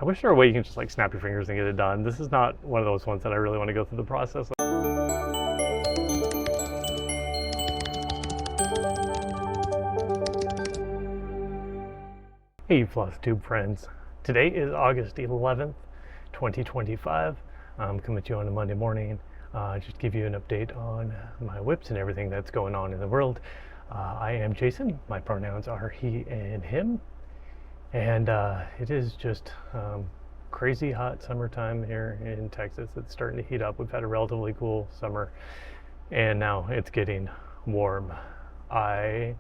I wish there were a way you can just like snap your fingers and get it done. This is not one of those ones that I really want to go through the process. Hey FlossTube friends, today is August 11th, 2025. I'm coming to you on a Monday morning, just give you an update on my whips and everything that's going on in the world. I am Jason, my pronouns are he and him, and it is just crazy hot summertime here in Texas. It's starting to heat up. We've had a relatively cool summer, and now it's getting warm. I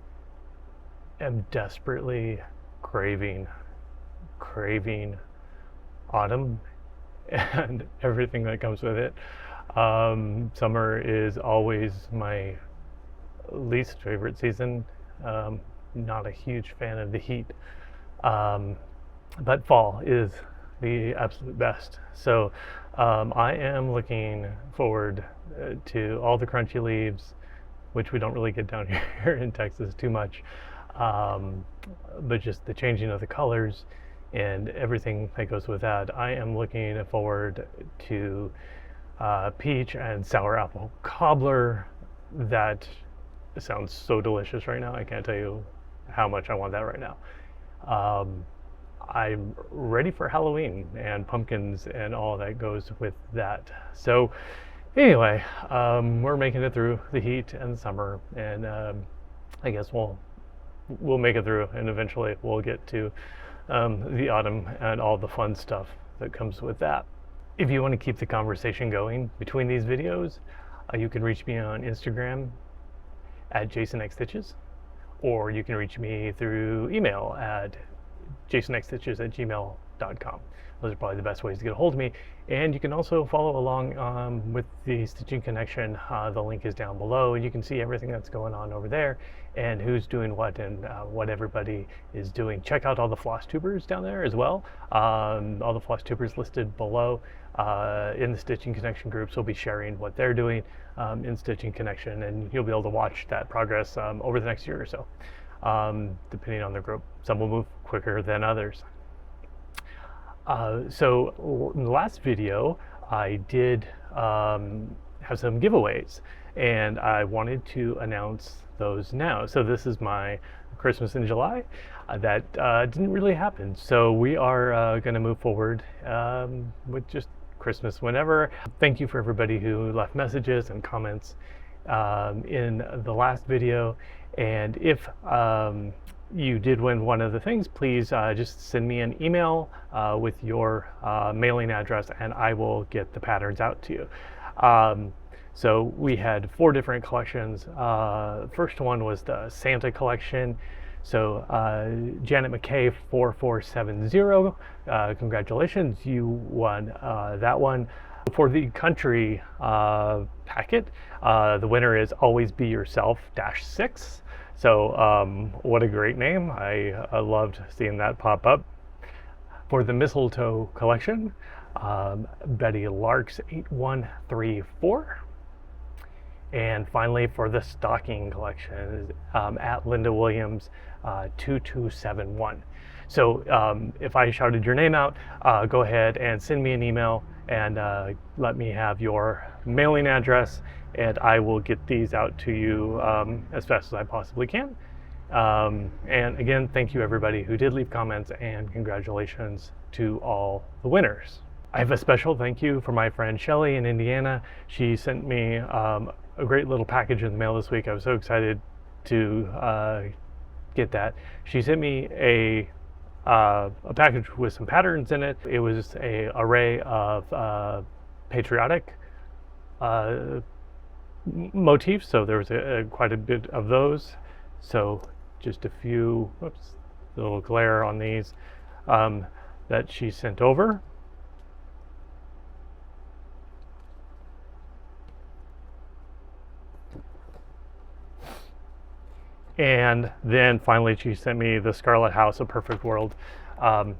am desperately craving autumn and everything that comes with it. Summer is always my least favorite season. Not a huge fan of the heat, but fall is the absolute best. So I am looking forward to all the crunchy leaves, which we don't really get down here in Texas too much. But just the changing of the colors and everything that goes with that. I am looking forward to peach and sour apple cobbler. That sounds so delicious right now. I can't tell you how much I want that right now. I'm ready for Halloween and pumpkins and all that goes with that. So anyway, we're making it through the heat and the summer, and I guess we'll make it through, and eventually we'll get to the autumn and all the fun stuff that comes with that. If you want to keep the conversation going between these videos, you can reach me on Instagram at jasonxstitches, or you can reach me through email at jasonxstitches@gmail.com. Those are probably the best ways to get a hold of me. And you can also follow along with the Stitching Connection. The link is down below, and you can see everything that's going on over there and who's doing what and what everybody is doing. Check out all the FlossTubers down there as well. All the FlossTubers listed below in the Stitching Connection groups will be sharing what they're doing in Stitching Connection, and you'll be able to watch that progress over the next year or so, depending on the group. Some will move quicker than others. So in the last video, I did have some giveaways, and I wanted to announce those now. So this is my Christmas in July. That didn't really happen. So we are going to move forward with just Christmas whenever. Thank you for everybody who left messages and comments in the last video. And if you did win one of the things, please just send me an email with your mailing address, and I will get the patterns out to you. So we had 4 different collections. First one was the Santa collection. So Janet McKay 4470, congratulations, you won that one. For the country packet, the winner is Always Be Yourself -6. So what a great name. I loved seeing that pop up. For the Mistletoe collection, Betty Larks 8134. And finally, for the Stocking collection, at Linda Williams 2271. So if I shouted your name out, go ahead and send me an email and let me have your mailing address, and I will get these out to you as fast as I possibly can. And again, thank you everybody who did leave comments, and congratulations to all the winners. I have a special thank you for my friend Shelly in Indiana. She sent me a great little package in the mail this week. I was so excited to get that. She sent me a package with some patterns in it. It was an array of patriotic motifs, so there was quite a bit of those. So just a few, whoops, a little glare on these that she sent over. And then finally she sent me the Scarlet House, A Perfect World. I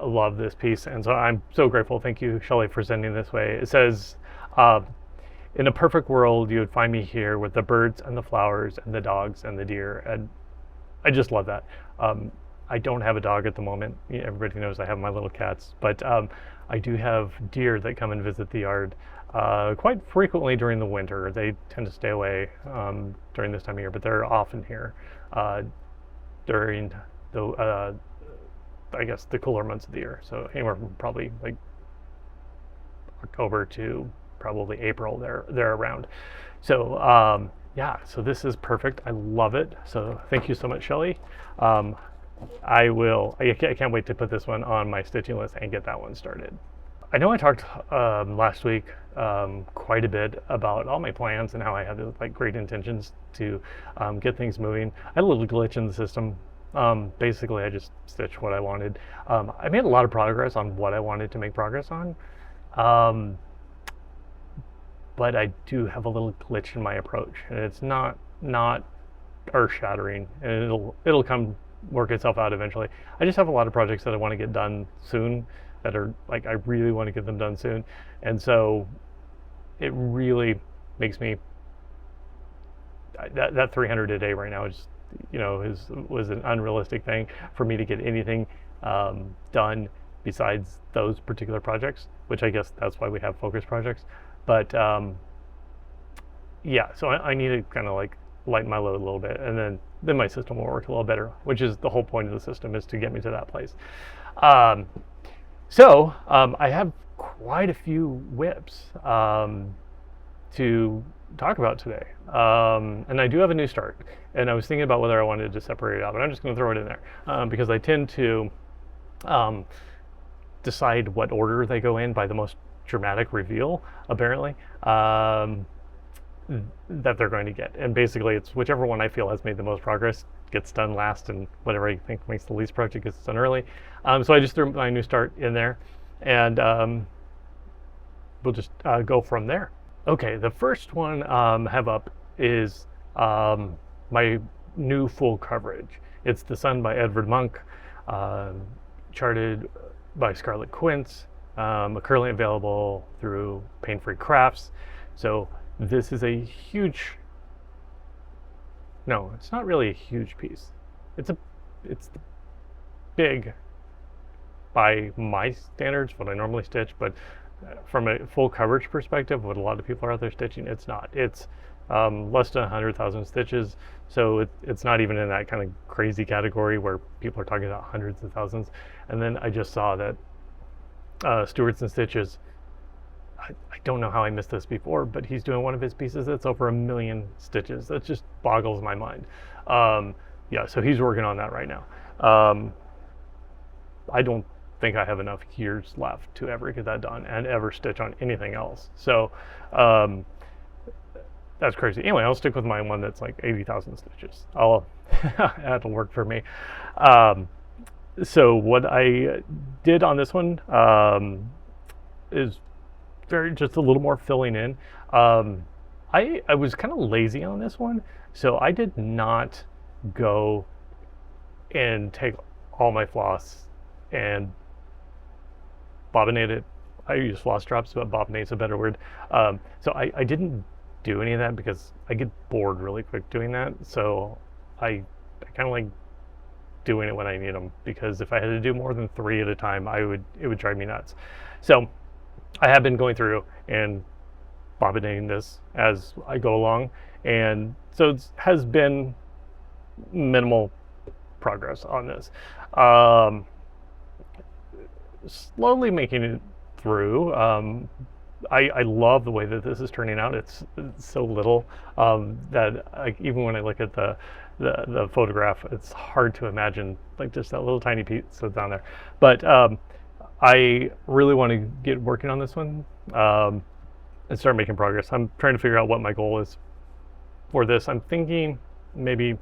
love this piece, and so I'm so grateful. Thank you, Shelley, for sending this way. It says, in a perfect world, you would find me here with the birds and the flowers and the dogs and the deer. And I just love that. I don't have a dog at the moment. Everybody knows I have my little cats, but I do have deer that come and visit the yard quite frequently during the winter. They tend to stay away during this time of year, but they're often here during the I guess the cooler months of the year. So anywhere from probably like October to probably April, they're around. So yeah, so this is perfect. I love it. So thank you so much, Shelly. I can't wait to put this one on my stitching list and get that one started. I know I talked last week quite a bit about all my plans and how I had like great intentions to get things moving. I had a little glitch in the system. Basically, I just stitched what I wanted. I made a lot of progress on what I wanted to make progress on, but I do have a little glitch in my approach, and it's not earth-shattering, and it'll come work itself out eventually. I just have a lot of projects that I want to get done soon, that are like I really want to get them done soon, and so it really makes me that 300 a day right now is, you know, was an unrealistic thing for me to get anything done besides those particular projects, which I guess that's why we have focus projects. But yeah, so I need to kind of like lighten my load a little bit, and then my system will work a little better, which is the whole point of the system, is to get me to that place. So I have quite a few whips to talk about today, and I do have a new start, and I was thinking about whether I wanted to separate it out, but I'm just going to throw it in there because I tend to decide what order they go in by the most dramatic reveal, apparently, that they're going to get. And basically it's whichever one I feel has made the most progress gets done last, and whatever I think makes the least progress gets done early. So I just threw my new start in there, and we'll just go from there. Okay, the first one I have up is my new full coverage. It's The Sun by Edvard Munch, charted by Scarlet, Quince, currently available through Paine Free Crafts. So this is a huge, no, it's not really a huge piece. It's big by my standards, what I normally stitch, but from a full coverage perspective, what a lot of people are out there stitching, it's not. It's less than 100,000 stitches, so it's not even in that kind of crazy category where people are talking about hundreds of thousands. And then I just saw that Stewart's and Stitches, I don't know how I missed this before, but he's doing one of his pieces that's over 1 million stitches. That just boggles my mind. Yeah, so he's working on that right now. I don't think I have enough years left to ever get that done and ever stitch on anything else. So that's crazy. Anyway, I'll stick with my one that's like 80,000 stitches. That'll work for me. So what I did on this one is just a little more filling in. I was kind of lazy on this one, so I did not go and take all my floss and bobbinate it. I use floss drops, but bobbinate's a better word. So I didn't do any of that because I get bored really quick doing that. So I kind of like doing it when I need them, because if I had to do more than 3 at a time, it would drive me nuts. So I have been going through and bobbinating this as I go along, and so it has been minimal progress on this. Slowly making it through. I love the way that this is turning out. It's so little that even when I look at the photograph, it's hard to imagine like just that little tiny piece that's down there. But I really want to get working on this one and start making progress. I'm trying to figure out what my goal is for this. I'm thinking maybe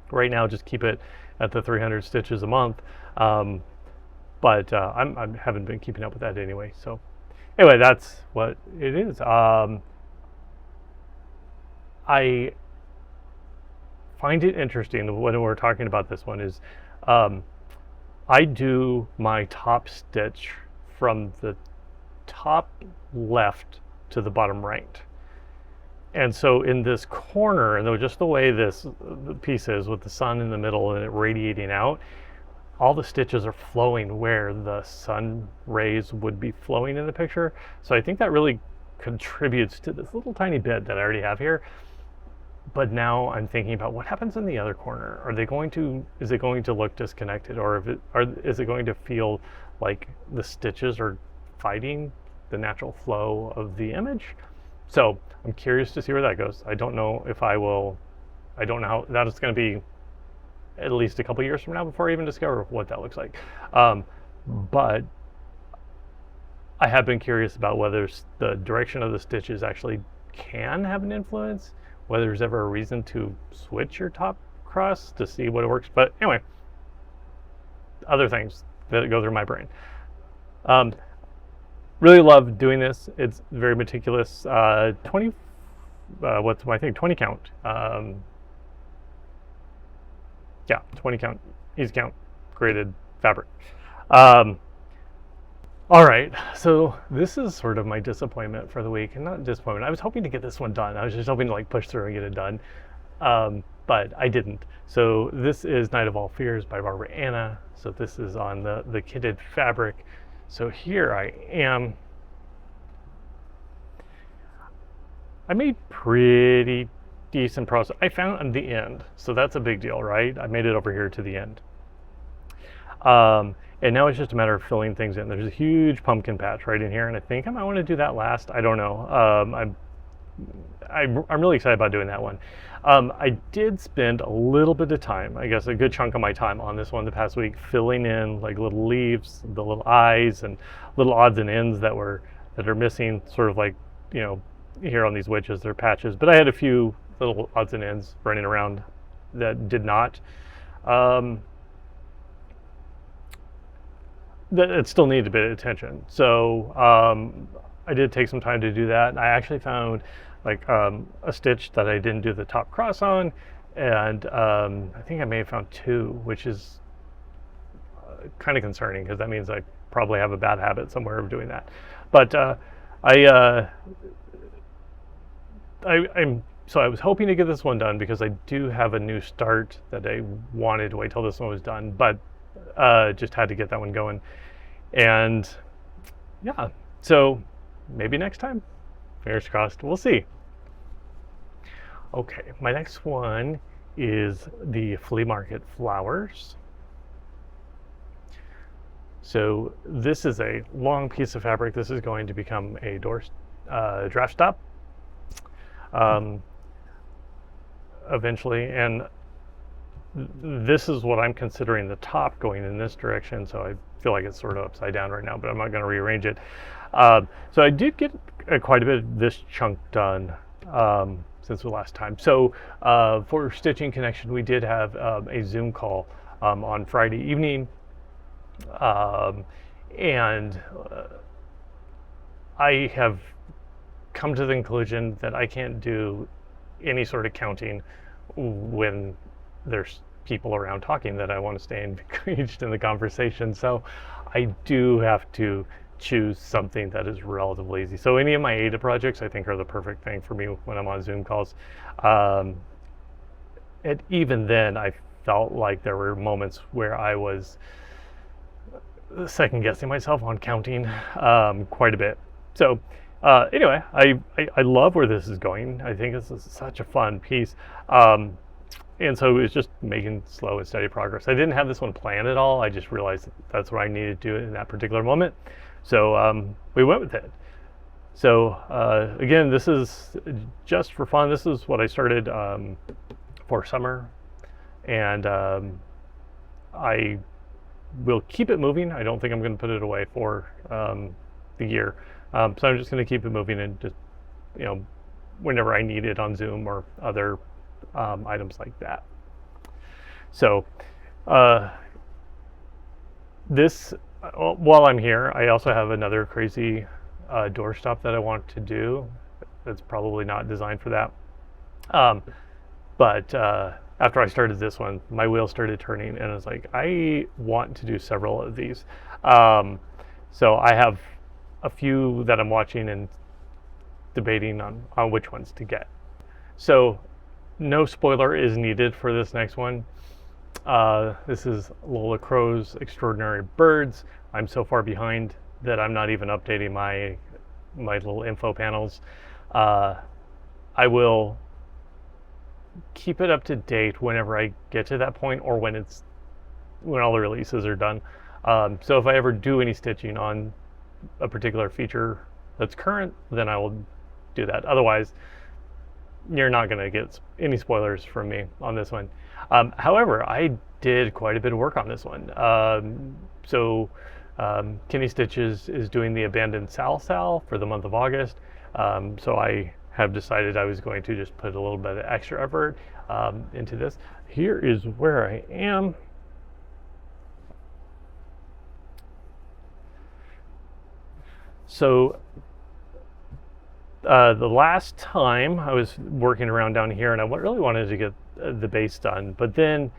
right now just keep it at the 300 stitches a month, but I haven't been keeping up with that anyway. So anyway, that's what it is. I find it interesting when we're talking about this one is I do my top stitch from the top left to the bottom right. And so in this corner, and just the way this piece is with the sun in the middle and it radiating out, all the stitches are flowing where the sun rays would be flowing in the picture. So I think that really contributes to this little tiny bit that I already have here. But now I'm thinking about what happens in the other corner. Is it going to look disconnected, or is it going to feel like the stitches are fighting the natural flow of the image? So I'm curious to see where that goes. I don't know how that is going to be at least a couple years from now before I even discover what that looks like. But I have been curious about whether the direction of the stitches actually can have an influence, whether there's ever a reason to switch your top cross to see what works. But anyway, other things that go through my brain. Really love doing this. It's very meticulous. 20 count. Yeah, 20 count, easy count, graded fabric. All right, so this is sort of my disappointment for the week, and not disappointment. I was hoping to get this one done. I was just hoping to like push through and get it done, but I didn't. So this is Night of All Fears by Barbara Anna. So this is on the kitted fabric. So here I am. I made pretty decent progress. I found the end, so that's a big deal, right? I made it over here to the end. And now it's just a matter of filling things in. There's a huge pumpkin patch right in here, and I think I might want to do that last. I don't know. I'm really excited about doing that one. I did spend a little bit of time, I guess a good chunk of my time on this one the past week, filling in like little leaves, the little eyes, and little odds and ends that are missing, sort of like, you know, here on these witches, they're patches. But I had a few little odds and ends running around that did not. That it still needed a bit of attention. So I did take some time to do that. I actually found like a stitch that I didn't do the top cross on, and I think I may have found two, which is kind of concerning because that means I probably have a bad habit somewhere of doing that. But so I was hoping to get this one done because I do have a new start that I wanted to wait till this one was done, but just had to get that one going. And yeah, so maybe next time, fingers crossed, we'll see. Okay, my next one is the Flea Market Flowers. So this is a long piece of fabric. This is going to become a draft stop eventually, and this is what I'm considering the top going in this direction, so I feel like it's sort of upside down right now, but I'm not going to rearrange it. So I did get quite a bit of this chunk done since the last time. So for Stitching Connection, we did have a Zoom call on Friday evening, and I have come to the conclusion that I can't do any sort of counting when there's people around talking, that I want to stay engaged in the conversation. So I do have to choose something that is relatively easy. So any of my ADA projects I think are the perfect thing for me when I'm on Zoom calls. And even then I felt like there were moments where I was second guessing myself on counting quite a bit. So anyway, I love where this is going. I think this is such a fun piece. And so it was just making slow and steady progress. I didn't have this one planned at all. I just realized that's what I needed to do in that particular moment. So we went with it. So again, this is just for fun. This is what I started for summer. And I will keep it moving. I don't think I'm going to put it away for the year. So I'm just going to keep it moving, and just, you know, whenever I need it on Zoom or other items like that. So this, while I'm here, I also have another crazy doorstop that I want to do. That's probably not designed for that. But after I started this one, my wheels started turning, and I was like, I want to do several of these. So I have a few that I'm watching and debating on which ones to get. So no spoiler is needed for this next one. This is Lola Crow's Extraordinary Birds. I'm so far behind that I'm not even updating my little info panels. I will keep it up to date whenever I get to that point, or when all the releases are done. So if I ever do any stitching on a particular feature that's current, then I will do that. Otherwise, you're not going to get any spoilers from me on this one. However, I did quite a bit of work on this one. Kenny Stitches is doing the Abandoned Sal for the month of August. So I have decided I was going to just put a little bit of extra effort into this. Here is where I am. So the last time I was working around down here, and I really wanted to get the base done, but then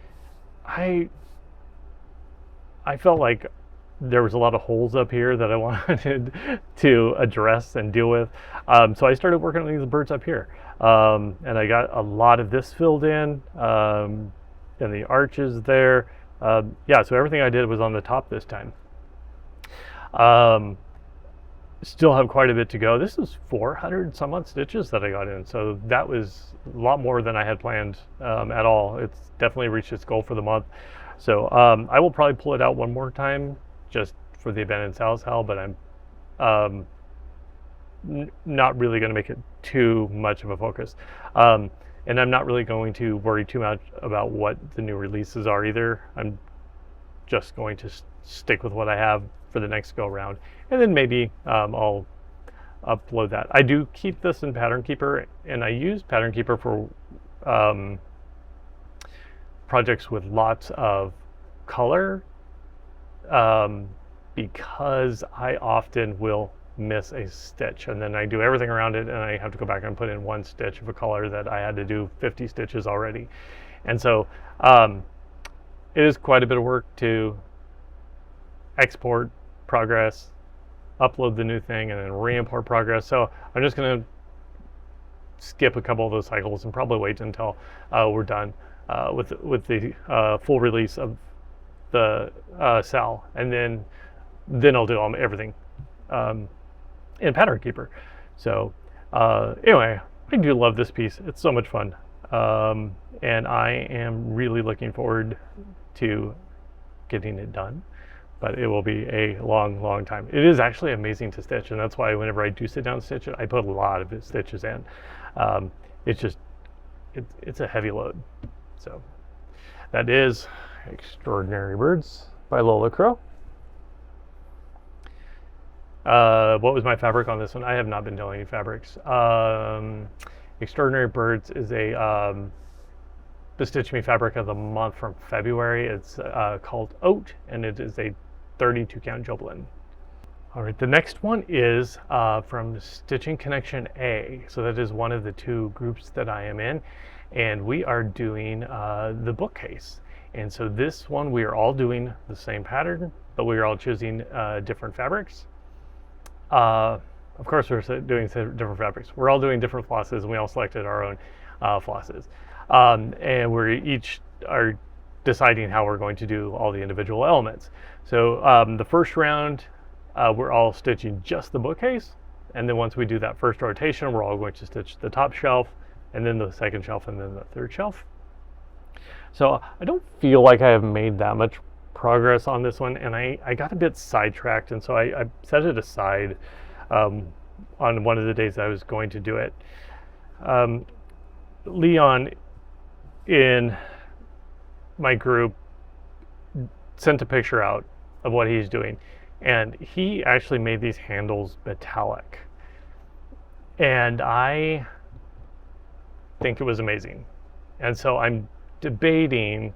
I felt like there was a lot of holes up here that I wanted to address and deal with. So I started working on these birds up here, and I got a lot of this filled in, and the arches there. Yeah, so everything I did was on the top this time. Still have quite a bit to go. This is 400 some odd stitches that I got in, so that was a lot more than I had planned at all. It's definitely reached its goal for the month. So I will probably pull it out one more time just for the Abandoned Sal, but I'm not really going to make it too much of a focus. And I'm not really going to worry too much about what the new releases are either. I'm just going to stick with what I have for the next go around, and then maybe I'll upload that. I do keep this in Pattern Keeper, and I use Pattern Keeper for projects with lots of color, because I often will miss a stitch, and then I do everything around it, and I have to go back and put in one stitch of a color that I had to do 50 stitches already. And so it is quite a bit of work to export progress, upload the new thing, and then re-import progress. So I'm just going to skip a couple of those cycles and probably wait until we're done with the full release of the Sal, and then I'll do everything in Pattern Keeper. So anyway, I do love this piece. It's so much fun, and I am really looking forward to getting it done. But it will be a long, long time. It is actually amazing to stitch, and that's why whenever I do sit down and stitch it, I put a lot of stitches in. It's a heavy load. So that is Extraordinary Birds by Lola Crow. What was my fabric on this one? I have not been doing any fabrics. Extraordinary Birds is the Stitch Me fabric of the month from February. It's called Oat, and it is a 32 count Joblin. All right, the next one is from Stitching Connection A. So that is one of the two groups that I am in, and we are doing the bookcase. And so this one, we are all doing the same pattern, but we are all choosing different fabrics. Of course, we're doing different fabrics. We're all doing different flosses, and we all selected our own flosses. And we each are deciding how we're going to do all the individual elements. So the first round, we're all stitching just the bookcase, and then once we do that first rotation, we're all going to stitch the top shelf, and then the second shelf, and then the third shelf. So I don't feel like I have made that much progress on this one, and I got a bit sidetracked, and so I set it aside on one of the days I was going to do it. Leon in my group sent a picture out of what he's doing, and he actually made these handles metallic, and I think it was amazing. And so I'm debating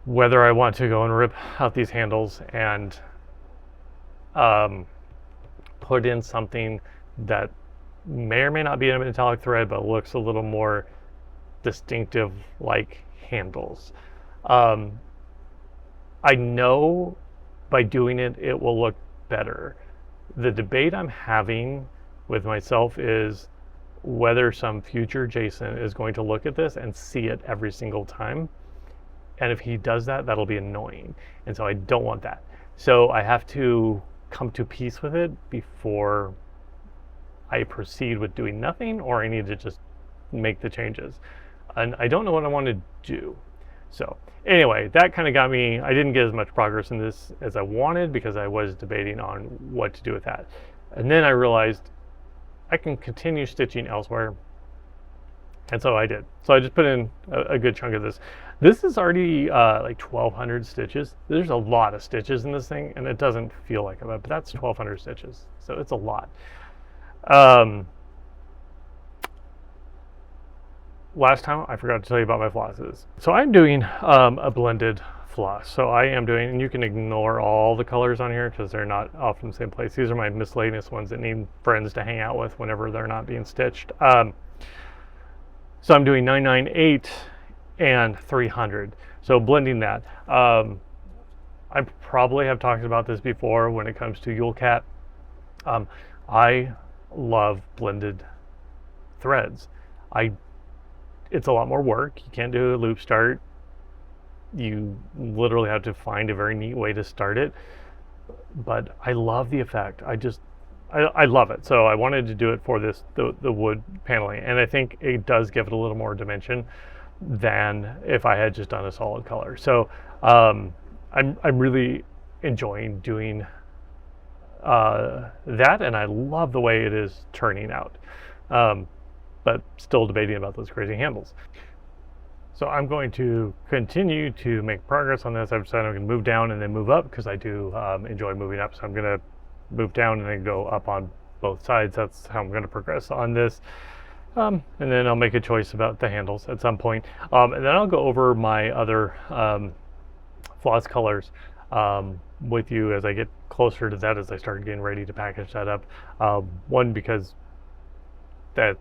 whether I want to go and rip out these handles and put in something that may or may not be a metallic thread, but looks a little more distinctive like handles. I know by doing it, it will look better. The debate I'm having with myself is whether some future Jason is going to look at this and see it every single time And if he does that, that'll be annoying. And so I don't want that. So I have to come to peace with it before I proceed with doing nothing, or I need to just make the changes. And I don't know what I want to do. So anyway, that kind of got me, I didn't get as much progress in this as I wanted because I was debating on what to do with that. And then I realized I can continue stitching elsewhere. And so I did. So I just put in a good chunk of this. This is already like 1,200 stitches. There's a lot of stitches in this thing, and it doesn't feel like it, but that's 1,200 stitches. So it's a lot. Last time I forgot to tell you about my flosses. So I'm doing a blended floss. So I am doing, and you can ignore all the colors on here because they're not often the same place. These are my miscellaneous ones that need friends to hang out with whenever they're not being stitched. So I'm doing 998 and 300. So blending that. I probably have talked about this before when it comes to Yule Cat. I love blended threads. It's a lot more work. You can't do a loop start. You literally have to find a very neat way to start it. But I love the effect. I love it. So I wanted to do it for the wood paneling, and I think it does give it a little more dimension than if I had just done a solid color. So I'm really enjoying doing that, and I love the way it is turning out. But still debating about those crazy handles. So I'm going to continue to make progress on this. I've decided I'm going to move down and then move up because I do enjoy moving up. So I'm going to move down and then go up on both sides. That's how I'm going to progress on this. And then I'll make a choice about the handles at some point. And then I'll go over my other floss colors with you as I get closer to that, as I start getting ready to package that up. One, because that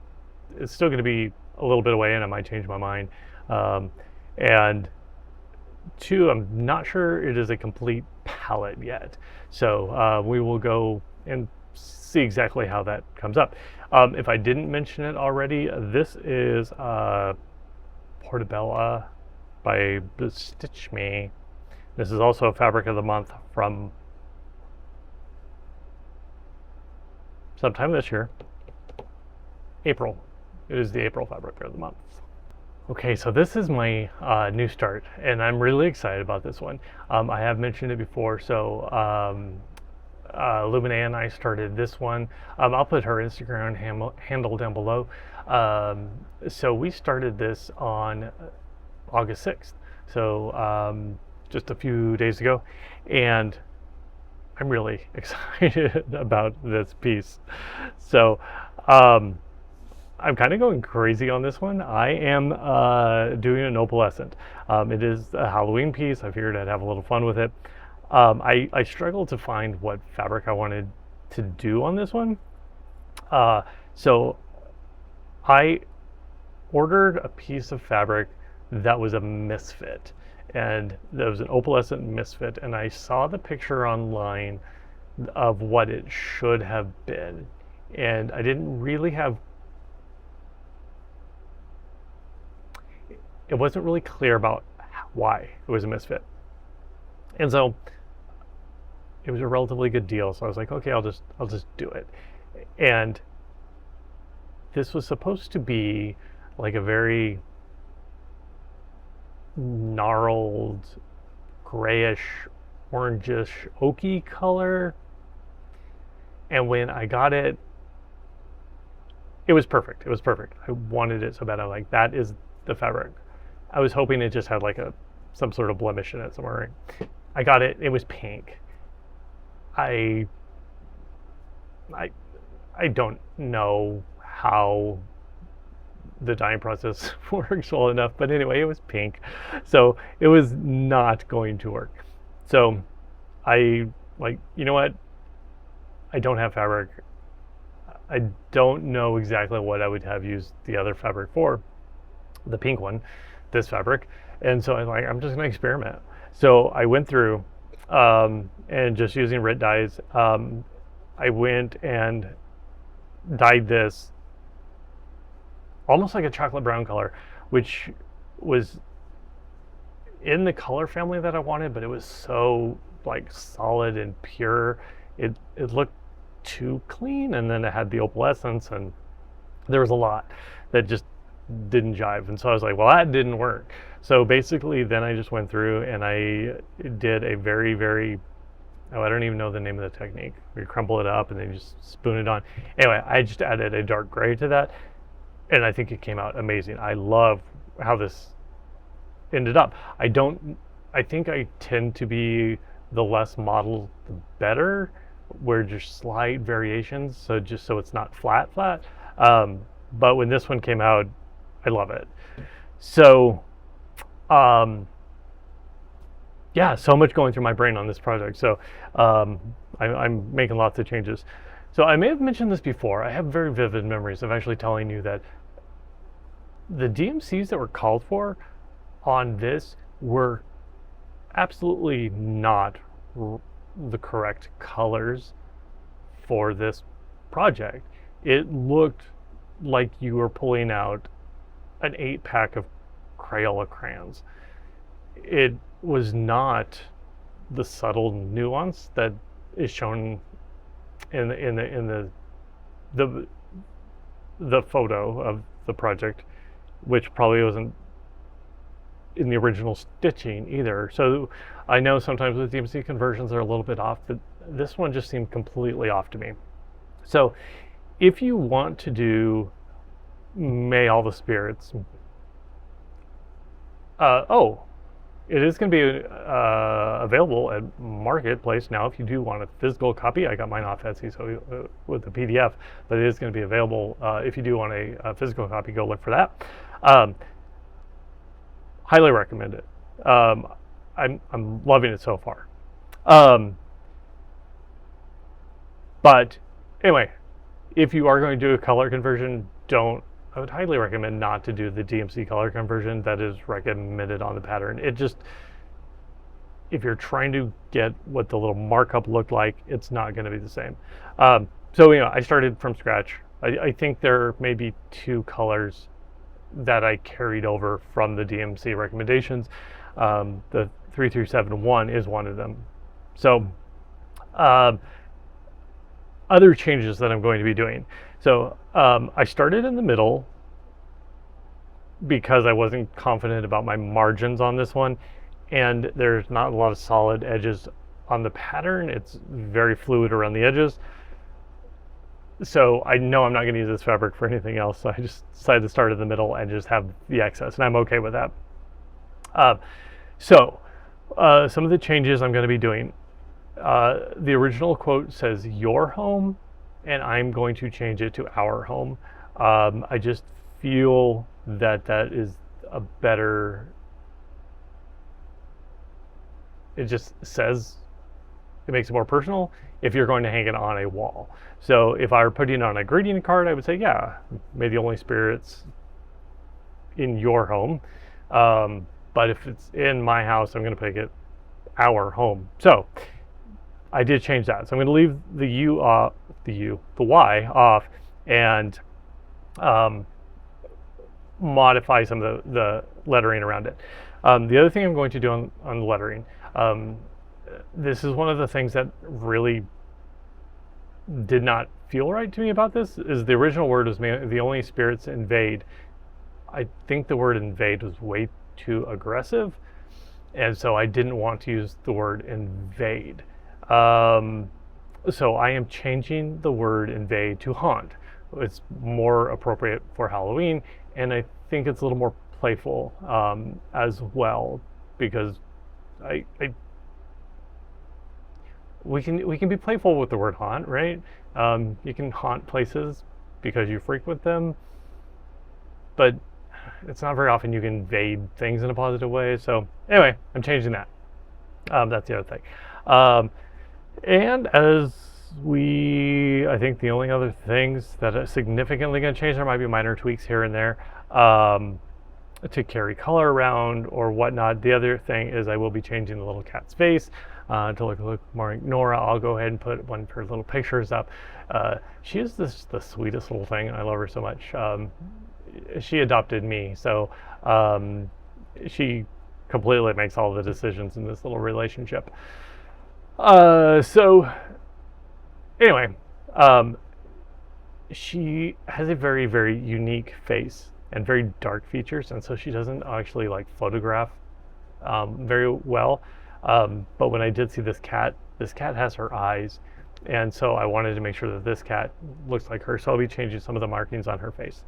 is still going to be a little bit away and I might change my mind. And two, I'm not sure it is a complete palette yet. So we will go and see exactly how that comes up. If I didn't mention it already, this is Portobello by Stitch Me. This is also a fabric of the month from sometime this year, April. It is the April fabric of the month. Okay, so this is my new start, and I'm really excited about this one. I have mentioned it before, so Lumine and I started this one. I'll put her Instagram handle down below. So we started this on August 6th, so just a few days ago, and I'm really excited about this piece. So I'm kind of going crazy on this one. I am doing an opalescent. It is a Halloween piece. I figured I'd have a little fun with it. I struggled to find what fabric I wanted to do on this one. So I ordered a piece of fabric that was a misfit, and that was an opalescent misfit, and I saw the picture online of what it should have been, and I didn't really have, it wasn't really clear about why it was a misfit. And so it was a relatively good deal, so I was like, okay, I'll just do it. And this was supposed to be like a very gnarled, grayish, orangish, oaky color. And when I got it, it was perfect. It was perfect. I wanted it so bad. I'm like, that is the fabric. I was hoping it just had like some sort of blemish in it somewhere. I got it. It was pink. I don't know how the dyeing process works well enough, but anyway, it was pink, so it was not going to work. So I like, you know what? I don't have fabric. I don't know exactly what I would have used the other fabric for, the pink one, this fabric, and so I'm just gonna experiment. So I went through and just using RIT dyes, I went and dyed this almost like a chocolate brown color, which was, in the color family that I wanted, but it was so like solid and pure. It looked too clean, and then it had the opalescence, and there was a lot that just didn't jive. And so I was like, well, that didn't work. So basically then I just went through and I did a very, very, I don't even know the name of the technique. We crumble it up and then just spoon it on. Anyway, I just added a dark gray to that, and I think it came out amazing. I love how this ended up. I think I tend to be the less model, the better, where just slight variations. So just so it's not flat. But when this one came out, I love it. So, yeah, so much going through my brain on this project. So I'm making lots of changes. So I may have mentioned this before. I have very vivid memories of actually telling you that the DMCs that were called for on this were absolutely not the correct colors for this project. It looked like you were pulling out an 8-pack of Crayola crayons. It was not the subtle nuance that is shown in the photo of the project, which probably wasn't in the original stitching either. So I know sometimes with DMC conversions they're a little bit off, but this one just seemed completely off to me. So if you want to do May All the Spirits, it is going to be available at Marketplace now. If you do want a physical copy, I got mine off Etsy, so with the PDF, but it is going to be available. If you do want a physical copy, go look for that. Highly recommend it. I'm loving it so far. But anyway, if you are going to do a color conversion, I would highly recommend not to do the DMC color conversion that is recommended on the pattern. It just, if you're trying to get what the little markup looked like, it's not going to be the same. So I started from scratch. I think there may be 2 colors that I carried over from the DMC recommendations. The 3371 is one of them. So other changes that I'm going to be doing. So I started in the middle because I wasn't confident about my margins on this one, and there's not a lot of solid edges on the pattern. It's very fluid around the edges. So I know I'm not going to use this fabric for anything else, so I just decided to start in the middle and just have the excess, and I'm okay with that. Some of the changes I'm going to be doing. The original quote says "your home," and I'm going to change it to "our home." I just feel that is a better, it just says, it makes it more personal if you're going to hang it on a wall. So if I were putting it on a greeting card, I would say, yeah, may the only spirits in your home. But if it's in my house, I'm going to pick it our home. So I did change that. So I'm going to leave the U off, the Y off, and modify some of the lettering around it. The other thing I'm going to do on the lettering, this is one of the things that really did not feel right to me about this, is the original word was the only spirits invade. I think the word invade was way too aggressive, and so I didn't want to use the word invade. So I am changing the word invade to haunt. It's more appropriate for Halloween, and I think it's a little more playful as well, because we can be playful with the word haunt, right? You can haunt places because you frequent them, but it's not very often you can invade things in a positive way. So anyway, I'm changing that. That's the other thing. And as I think the only other things that are significantly going to change, there might be minor tweaks here and there to carry color around or whatnot. The other thing is I will be changing the little cat's face to look more like Nora. I'll go ahead and put one of her little pictures up. She is the sweetest little thing. I love her so much. She adopted me, so she completely makes all the decisions in this little relationship. So anyway, she has a very, very unique face and very dark features, and so she doesn't actually like photograph very well. But when I did see this cat has her eyes, and so I wanted to make sure that this cat looks like her, so I'll be changing some of the markings on her face.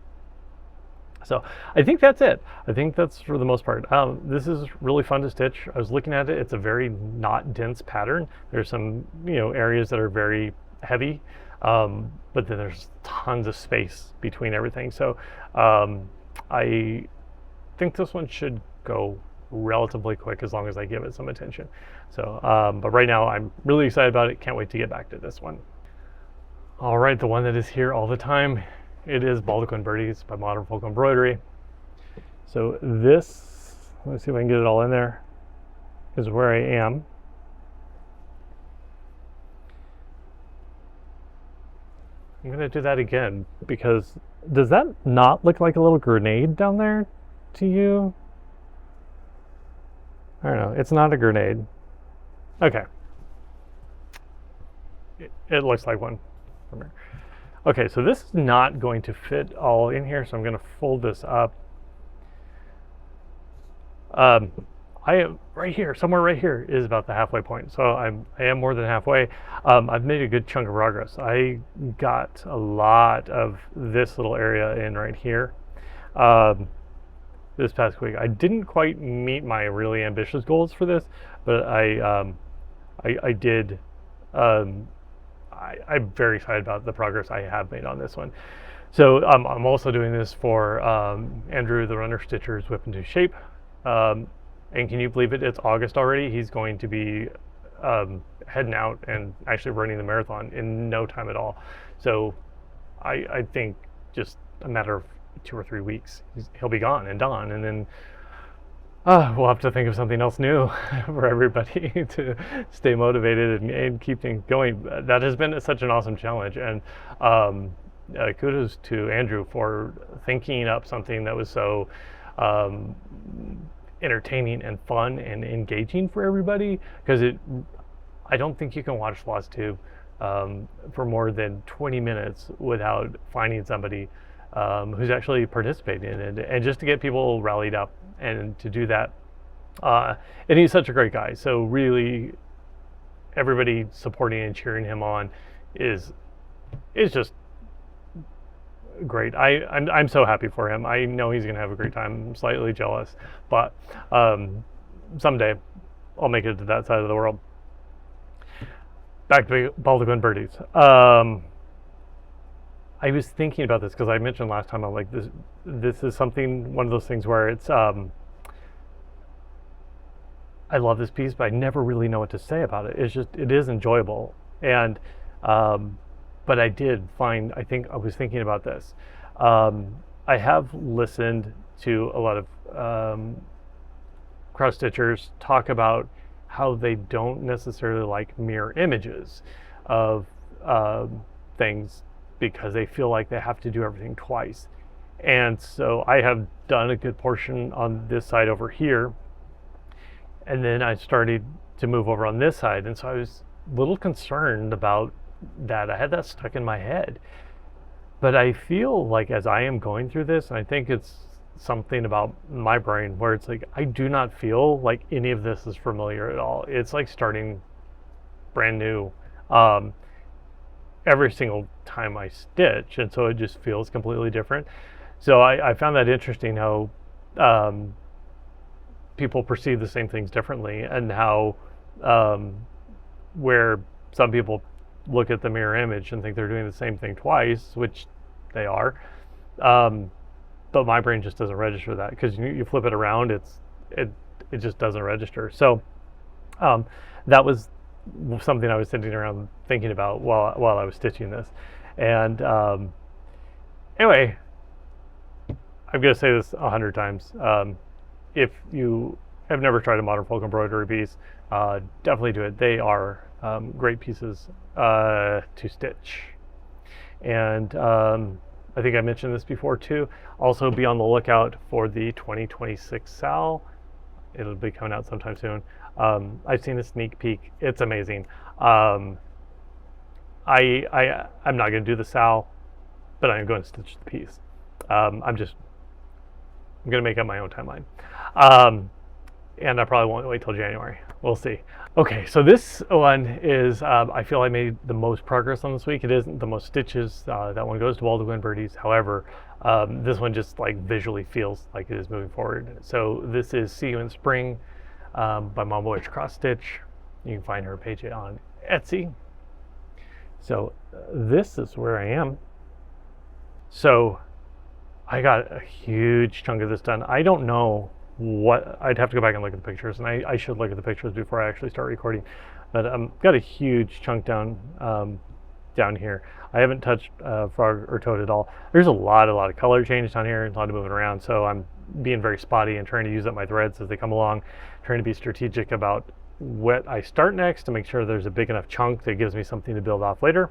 So I think that's it. I think that's for the most part. This is really fun to stitch. I was looking at it. It's a very not dense pattern. There's some areas that are very heavy, but then there's tons of space between everything. So I think this one should go relatively quick as long as I give it some attention. So, but right now I'm really excited about it. Can't wait to get back to this one. All right, the one that is here all the time. It is Baldaquin Birdies by Modern Folk Embroidery. So this, let's see if I can get it all in there, is where I am. I'm going to do that again because does that not look like a little grenade down there to you? I don't know. It's not a grenade. Okay. It looks like one from here. Okay, so this is not going to fit all in here, so I'm going to fold this up. I am right here, somewhere right here is about the halfway point. So I am more than halfway. I've made a good chunk of progress. I got a lot of this little area in right here this past week. I didn't quite meet my really ambitious goals for this, but I did. I'm very excited about the progress I have made on this one. So I'm also doing this for Andrew, the Runner Stitcher's Whip into Shape. And can you believe it? It's August already. He's going to be heading out and actually running the marathon in no time at all. So I think just a matter of 2 or 3 weeks, he'll be gone and done. And then we'll have to think of something else new for everybody to stay motivated and keep things going. That has been such an awesome challenge. And kudos to Andrew for thinking up something that was so entertaining and fun and engaging for everybody, because I don't think you can watch FlossTube for more than 20 minutes without finding somebody who's actually participating in it, and just to get people rallied up and to do that. And he's such a great guy. So really, everybody supporting and cheering him on is just great. I'm so happy for him. I know he's gonna have a great time. I'm slightly jealous, but someday I'll make it to that side of the world. Back to Baldaquin Birdies. I was thinking about this because I mentioned last time, I'm like, this is something, one of those things where it's I love this piece, but I never really know what to say about it. It's just, it is enjoyable. And but I did find, I think I was thinking about this. I have listened to a lot of cross stitchers talk about how they don't necessarily like mirror images of things because they feel like they have to do everything twice. And so I have done a good portion on this side over here, and then I started to move over on this side, and so I was a little concerned about that. I had that stuck in my head. But I feel like as I am going through this, and I think it's something about my brain where it's like, I do not feel like any of this is familiar at all. It's like starting brand new every single time I stitch, and so it just feels completely different. So I found that interesting how people perceive the same things differently, and how where some people look at the mirror image and think they're doing the same thing twice, which they are, but my brain just doesn't register that, because you flip it around, it just doesn't register. So that was something I was sitting around thinking about while I was stitching this. And anyway, I'm going to say this 100 times. If you have never tried a Modern Folk embroidery piece, definitely do it. They are great pieces to stitch. And I think I mentioned this before too. Also be on the lookout for the 2026 SAL. It'll be coming out sometime soon. I've seen a sneak peek. It's amazing. I'm not going to do the Sal, but I'm going to stitch the piece. I'm going to make up my own timeline. And I probably won't wait till January. We'll see. Okay, so this one is, I feel I made the most progress on this week. It isn't the most stitches. That one goes to Baldaquin Birdies. However, this one just like visually feels like it is moving forward. So this is See You in Spring by Mom Voyage Cross Stitch. You can find her page on Etsy. So this is where I am. So I got a huge chunk of this done. I don't know what, I'd have to go back and look at the pictures, and I should look at the pictures before I actually start recording. But got a huge chunk down here. I haven't touched Frog or Toad at all. There's a lot of color change down here, a lot of moving around, so I'm being very spotty and trying to use up my threads as they come along, trying to be strategic about what I start next to make sure there's a big enough chunk that gives me something to build off later.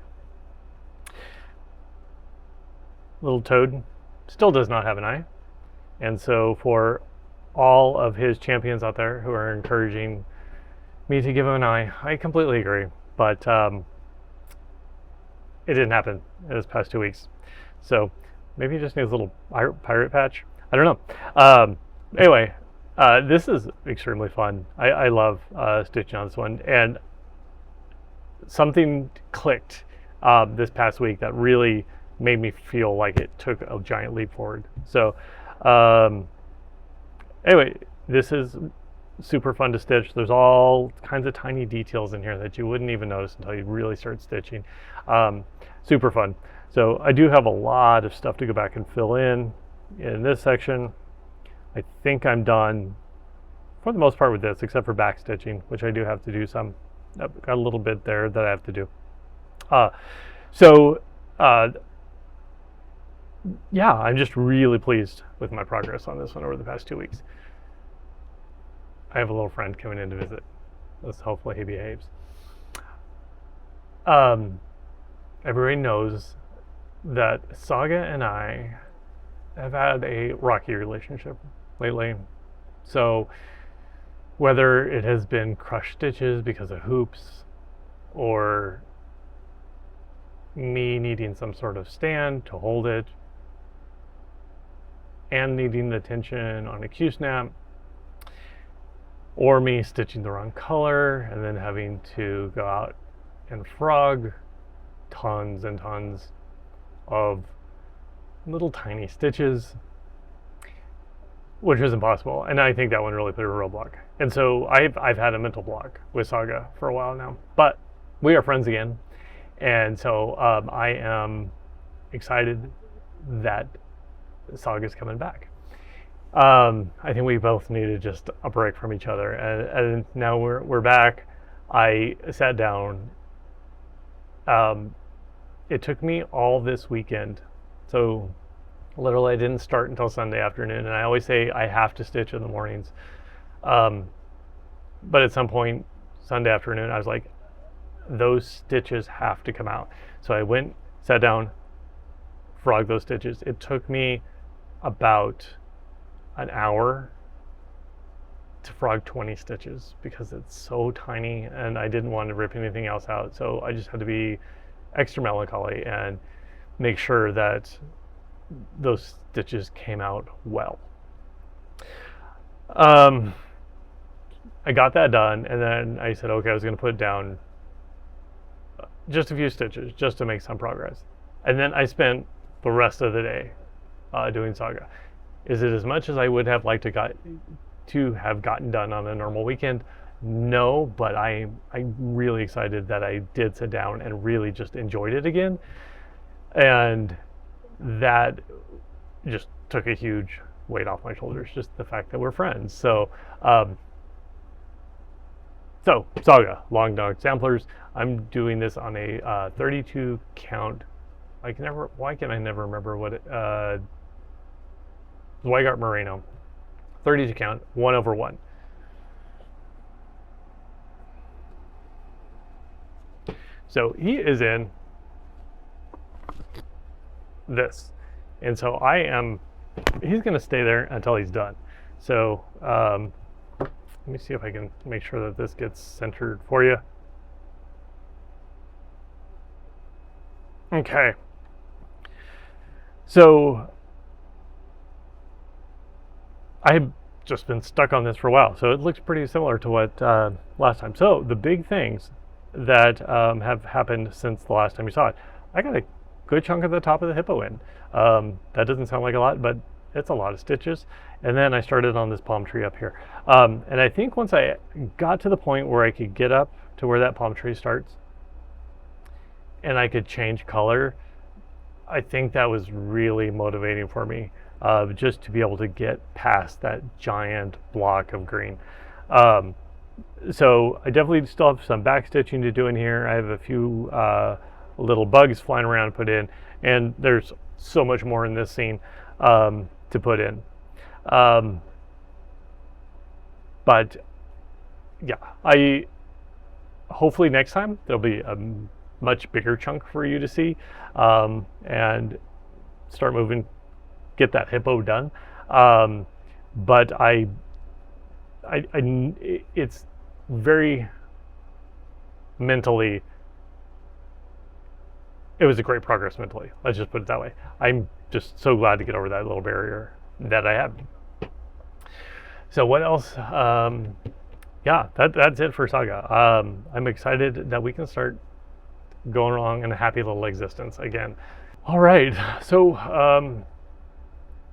Little Toad still does not have an eye, and so for all of his champions out there who are encouraging me to give him an eye, I completely agree, but it didn't happen in this past 2 weeks. So maybe he just needs a little pirate patch. I don't know. Anyway, this is extremely fun. I love stitching on this one, and something clicked this past week that really made me feel like it took a giant leap forward. So anyway, this is super fun to stitch. There's all kinds of tiny details in here that you wouldn't even notice until you really start stitching. Super fun. So I do have a lot of stuff to go back and fill in this section. I think I'm done for the most part with this, except for back stitching, which I do have to do some. I've got a little bit there that I have to do. Yeah, I'm just really pleased with my progress on this one over the past 2 weeks. I have a little friend coming in to visit. Let's hopefully he behaves. Everybody knows that Saga and I have had a rocky relationship lately. So whether it has been crushed stitches because of hoops, or me needing some sort of stand to hold it, and needing the tension on a Q-snap, or me stitching the wrong color and then having to go out and frog tons and tons of little tiny stitches, which was impossible. And I think that one really put a roadblock. And so I've had a mental block with Saga for a while now, but we are friends again. And so I am excited that Saga's coming back. I think we both needed just a break from each other, and now we're back. I sat down. It took me all this weekend, so literally I didn't start until Sunday afternoon. And I always say I have to stitch in the mornings, but at some point Sunday afternoon I was like, those stitches have to come out. So I went, sat down, frogged those stitches. It took me about an hour to frog 20 stitches because it's so tiny and I didn't want to rip anything else out. So I just had to be extra melancholy and make sure that those stitches came out well. I got that done, and then I said, okay, I was going to put down just a few stitches just to make some progress. And then I spent the rest of the day doing Saga. Is it as much as I would have liked to have gotten done on a normal weekend? No, but I'm really excited that I did sit down and really just enjoyed it again. And that just took a huge weight off my shoulders, just the fact that we're friends. So Saga, long dog samplers. I'm doing this on a 32 count. Why can I never remember what it, Zweigart Merino, 32 count, 1/1. So he is in this, and so he's going to stay there until he's done. So Let me see if I can make sure that this gets centered for you. Okay. So I've just been stuck on this for a while, so it looks pretty similar to what last time. So the big things that have happened since the last time you saw it, I got a good chunk of the top of the hippo in. That doesn't sound like a lot, but it's a lot of stitches. And then I started on this palm tree up here. And I think once I got to the point where I could get up to where that palm tree starts and I could change color, I think that was really motivating for me, just to be able to get past that giant block of green. So I definitely still have some back stitching to do in here. I have a few little bugs flying around to put in, and there's so much more in this scene to put in. But yeah, hopefully next time there'll be a much bigger chunk for you to see, and start moving, get that hippo done. But it's very mentally, it was a great progress mentally. Let's just put it that way. I'm just so glad to get over that little barrier that I had. So what else? Yeah, that's it for Saga. I'm excited that we can start going along in a happy little existence again. All right, so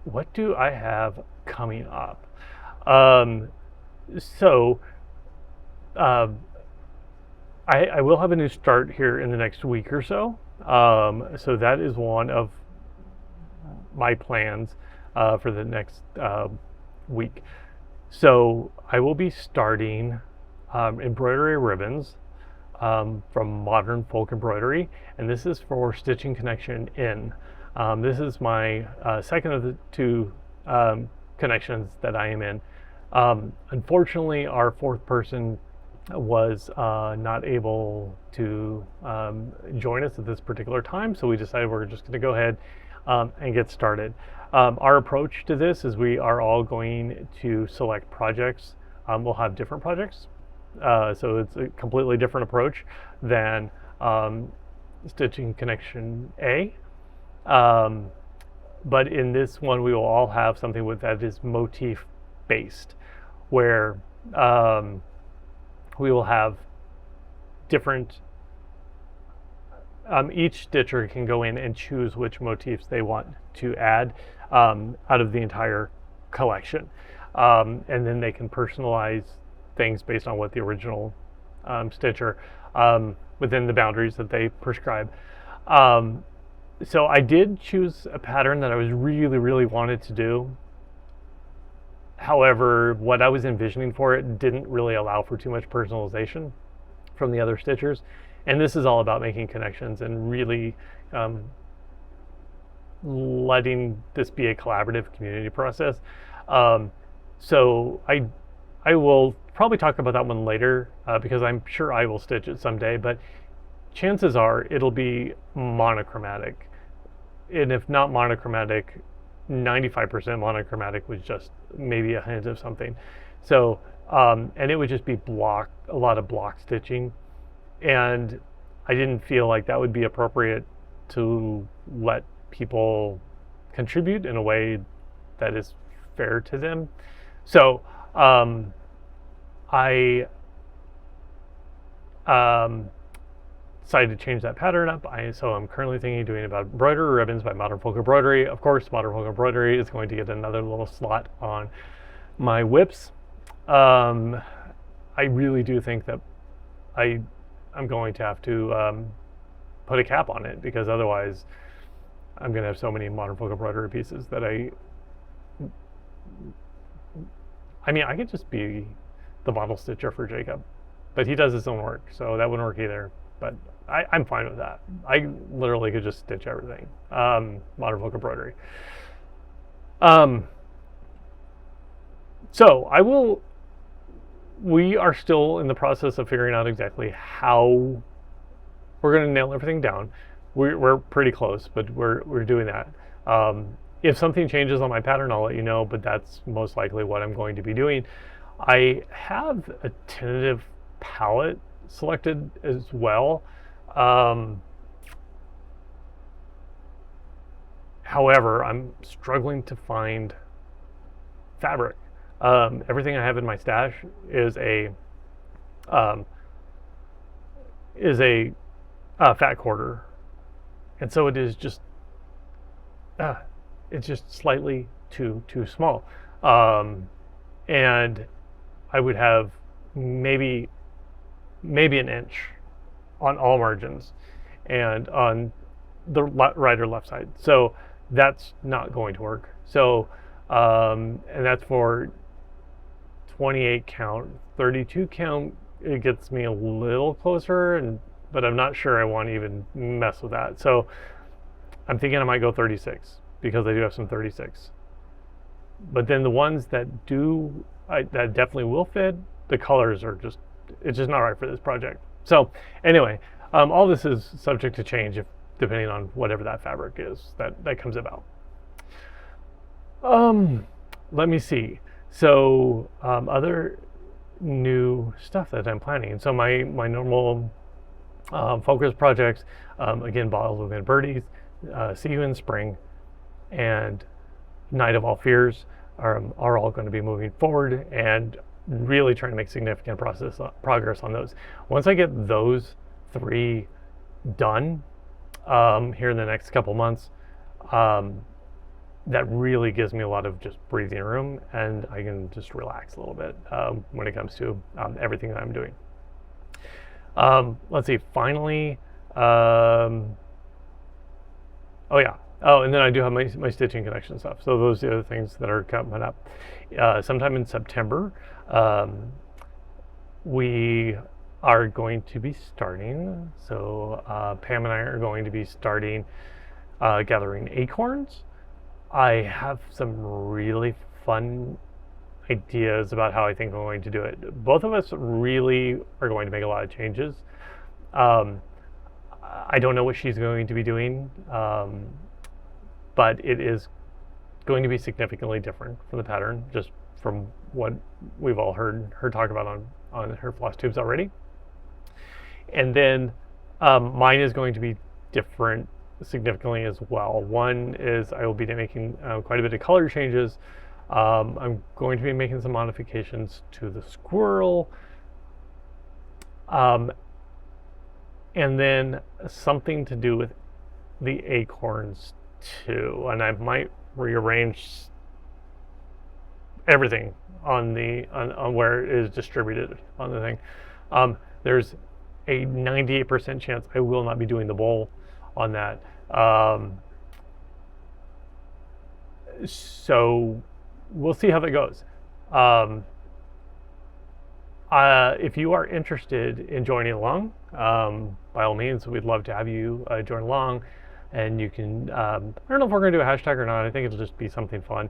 what do I have coming up? I will have a new start here in the next week or so. So that is one of my plans for the next week. So I will be starting embroidery ribbons from Modern Folk Embroidery, and this is for Stitching Connection In. This is my second of the two connections that I am in. Unfortunately, our fourth person was not able to join us at this particular time, so we decided we're just going to go ahead and get started. Our approach to this is we are all going to select projects. We'll have different projects, so it's a completely different approach than Stitching Connection A. But in this one, we will all have something that is motif based, where we will have different, each stitcher can go in and choose which motifs they want to add out of the entire collection. And then they can personalize things based on what the original stitcher, within the boundaries that they prescribe. So I did choose a pattern that I was really wanted to do. However, what I was envisioning for it didn't really allow for too much personalization from the other stitchers. And this is all about making connections and really letting this be a collaborative community process. So I will probably talk about that one later because I'm sure I will stitch it someday, but chances are it'll be monochromatic. And if not monochromatic, 95% monochromatic with just maybe a hint of something. So, and it would just be a lot of block stitching. And I didn't feel like that would be appropriate to let people contribute in a way that is fair to them. So, I decided to change that pattern up. So I'm currently thinking of doing about embroidery ribbons by Modern Folk Embroidery. Of course, Modern Folk Embroidery is going to get another little slot on my whips. I really do think that I'm going to have to put a cap on it, because otherwise I'm going to have so many Modern Folk Embroidery pieces that I mean, I could just be the model stitcher for Jacob, but he does his own work, so that wouldn't work either. But I'm fine with that. I literally could just stitch everything. Modern Folk Embroidery. So we are still in the process of figuring out exactly how we're going to nail everything down. We're pretty close, but we're doing that. If something changes on my pattern, I'll let you know, but that's most likely what I'm going to be doing. I have a tentative palette selected as well. However, I'm struggling to find fabric. Everything I have in my stash is a um, fat quarter, and so it is just it's just slightly too small. And I would have maybe an inch on all margins and on the right or left side. So that's not going to work. So and that's for 28 count. 32 count, it gets me a little closer, but I'm not sure I want to even mess with that. So I'm thinking I might go 36 because I do have some 36. But then the ones that that definitely will fit, the colors are it's just not right for this project. So anyway, all this is subject to change depending on whatever that fabric is that comes about. Let me see. So other new stuff that I'm planning. So my normal focus projects, again, Baldaquin Birdies, See You in Spring, and Night of All Fears are all going to be moving forward and really trying to make significant progress on those. Once I get those 3 done here in the next couple months, that really gives me a lot of just breathing room, and I can just relax a little bit when it comes to everything that I'm doing. Let's see, finally, oh yeah. Oh, and then I do have my stitching connection stuff. So those are the other things that are coming up. Sometime in September, we are going to be starting. So Pam and I are going to be starting gathering acorns. I have some really fun ideas about how I think I'm going to do it. Both of us really are going to make a lot of changes. I don't know what she's going to be doing. But it is going to be significantly different from the pattern, just from what we've all heard her talk about on her FlossTubes already. And then mine is going to be different significantly as well. One is I will be making quite a bit of color changes. I'm going to be making some modifications to the squirrel. And then something to do with the acorns too, and I might rearrange everything on where it is distributed on the thing. There's a 98% chance I will not be doing the bowl on that. So we'll see how that goes. If you are interested in joining along, by all means, we'd love to have you join along. And you can, I don't know if we're going to do a hashtag or not. I think it'll just be something fun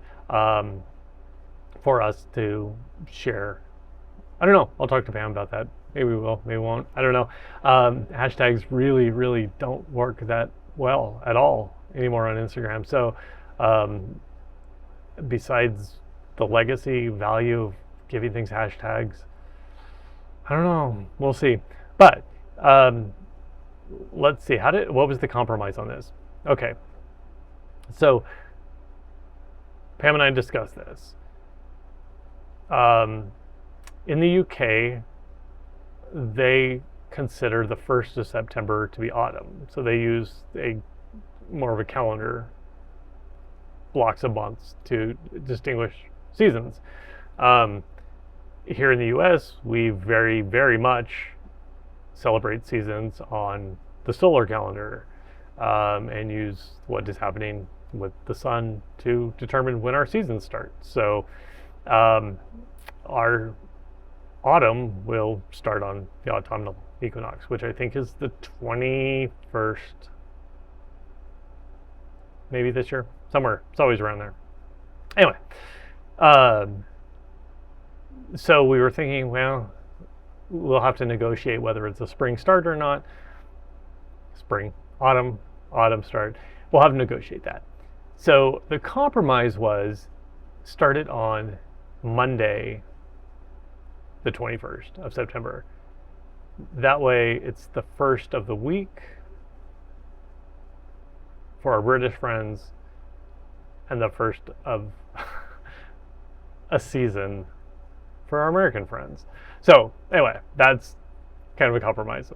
for us to share. I don't know. I'll talk to Pam about that. Maybe we will, maybe we won't. I don't know. Hashtags really don't work that well at all anymore on Instagram. So besides the legacy value of giving things hashtags, I don't know. We'll see. But let's see. What was the compromise on this? Okay. So Pam and I discussed this. In the UK, they consider the 1st of September to be autumn. So they use more of a calendar, blocks of months to distinguish seasons. Here in the US, we very, very much celebrate seasons on the solar calendar and use what is happening with the sun to determine when our seasons start. So our autumn will start on the autumnal equinox, which I think is the 21st, maybe this year, somewhere. It's always around there. Anyway, so we were thinking, well, we'll have to negotiate whether it's a spring start or not. Spring, autumn start. We'll have to negotiate that. So the compromise was start it on Monday the 21st of September. That way it's the first of the week for our British friends and the first of a season for our American friends. So anyway, that's kind of a compromise.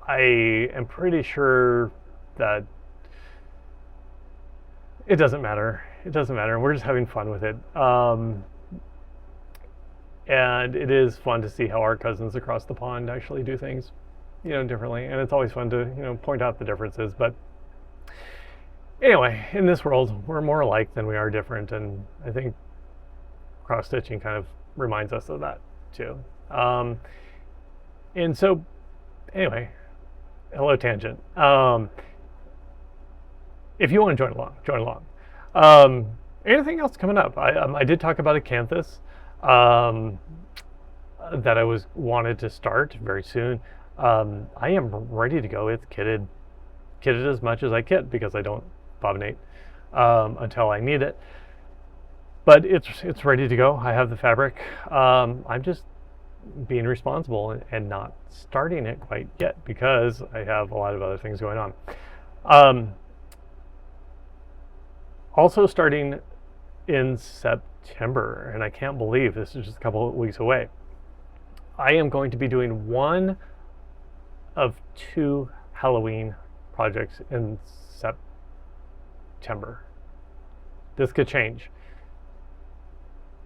I am pretty sure that it doesn't matter. It doesn't matter. We're just having fun with it. And it is fun to see how our cousins across the pond actually do things, differently. And it's always fun to, point out the differences. But anyway, in this world, we're more alike than we are different. And I think cross-stitching kind of reminds us of that too. And so, anyway, hello tangent. If you want to join along. Anything else coming up? I did talk about acanthus that I wanted to start very soon. I am ready to go. It's kitted as much as I kit because I don't bobbinate until I need it. But it's ready to go. I have the fabric. I'm just being responsible and not starting it quite yet because I have a lot of other things going on. Also starting in September, and I can't believe this is just a couple of weeks away, I am going to be doing one of 2 Halloween projects in September. This could change.